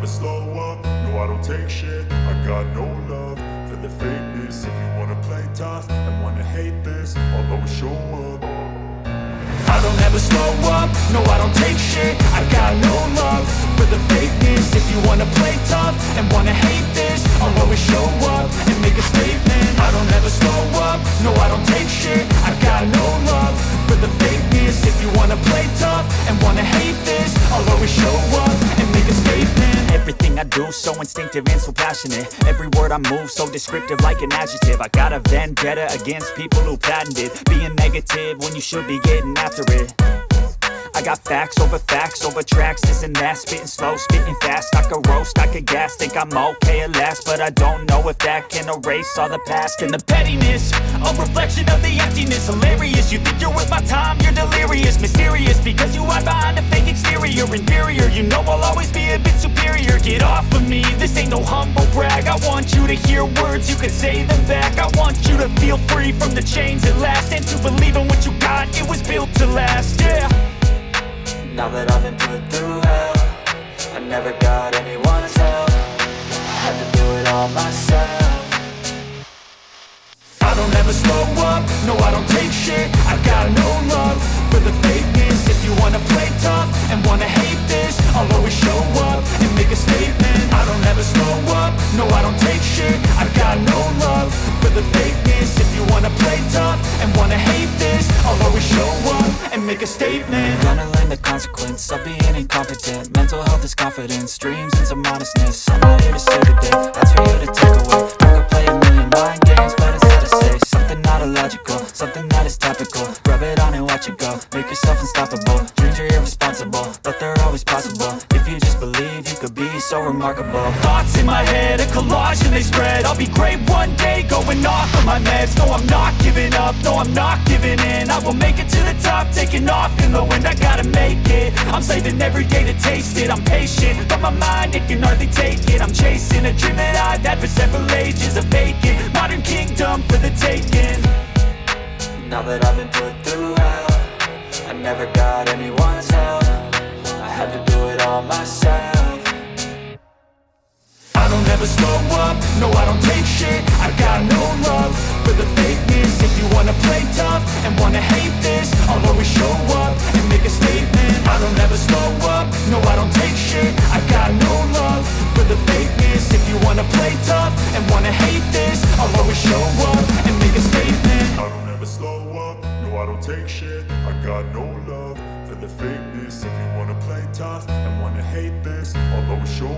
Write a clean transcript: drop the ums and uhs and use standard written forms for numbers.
slow up, no I don't take shit. I got no love for the fakeness. If you wanna play tough and wanna hate this, I'll always show up. I don't ever slow up, no I don't take shit. I got no love for the fakeness. If you wanna play tough and wanna hate this, I'll always show up and make a statement. I don't ever slow up, no I don't take shit. I got no love for the fakeness. If you wanna play tough and wanna hate this, I'll always show up and make a statement. Everything I do so instinctive and so passionate. Every word I move so descriptive like an adjective. I got a vendetta against people who patented being negative when you should be getting after it. I got facts over tracks, this and that. Spitting slow, spitting fast, I could roast, I could gas. Think I'm okay at last, but I don't know if that can erase all the past. And the pettiness, a reflection of the emptiness. Hilarious, you think you're worth my time, you're delirious. Mysterious, because you hide behind a fake exterior. Inferior, you know I'll always be a bit superior. Get off of me, this ain't no humble brag. I want you to hear words, you can say them back. I want you to feel free from the chains at last, and to believe in what you got, it was built to last, yeah. Now that I've been put through hell, I never got anyone's help. I had to do it all myself. I don't ever slow up, no I don't take shit. I got no love for the fakeness. If you wanna play tough and wanna hate this, I'll always show up and make a statement. I don't ever slow up, no I don't take shit. I got no love for the fakeness. If you wanna play tough and wanna hate this, I'll always show up and make a statement. Gonna learn the consequence of being incompetent. Mental health is confidence, dreams and some modestness. I'm not here to save the day, that's for you to take away. I could play a million mind games, but instead I say something not illogical, something that is topical. Rub it on and watch it go, make yourself unstoppable. Dreams are irresponsible, but they're always possible. If you just believe, you could be so remarkable. Thoughts in my head, a collage and they spread. I'll be great one day, going off of my meds. No, I'm not giving up, no, I'm not giving in. I will make it to the top, taking off in the wind. I gotta make it, I'm saving every day to taste it. I'm patient, but my mind, it can hardly take it. I'm chasing a dream that I've had for several ages. A vacant, modern kingdom for the taking. Now that I've been put through hell, I never got anyone's help. I had to do it all myself. I don't ever slow up, no I don't take shit. I got no love for the fakeness. If you wanna play tough and wanna hate this, I'll always show up and make a statement. I don't ever slow up, no I don't take shit. I got no love for the fakeness. If you wanna play tough and wanna hate this, I'll always show up and make a statement. I don't ever slow up, no I don't take shit. I got no love for the fakeness. If you wanna play tough and wanna hate this, I'll always show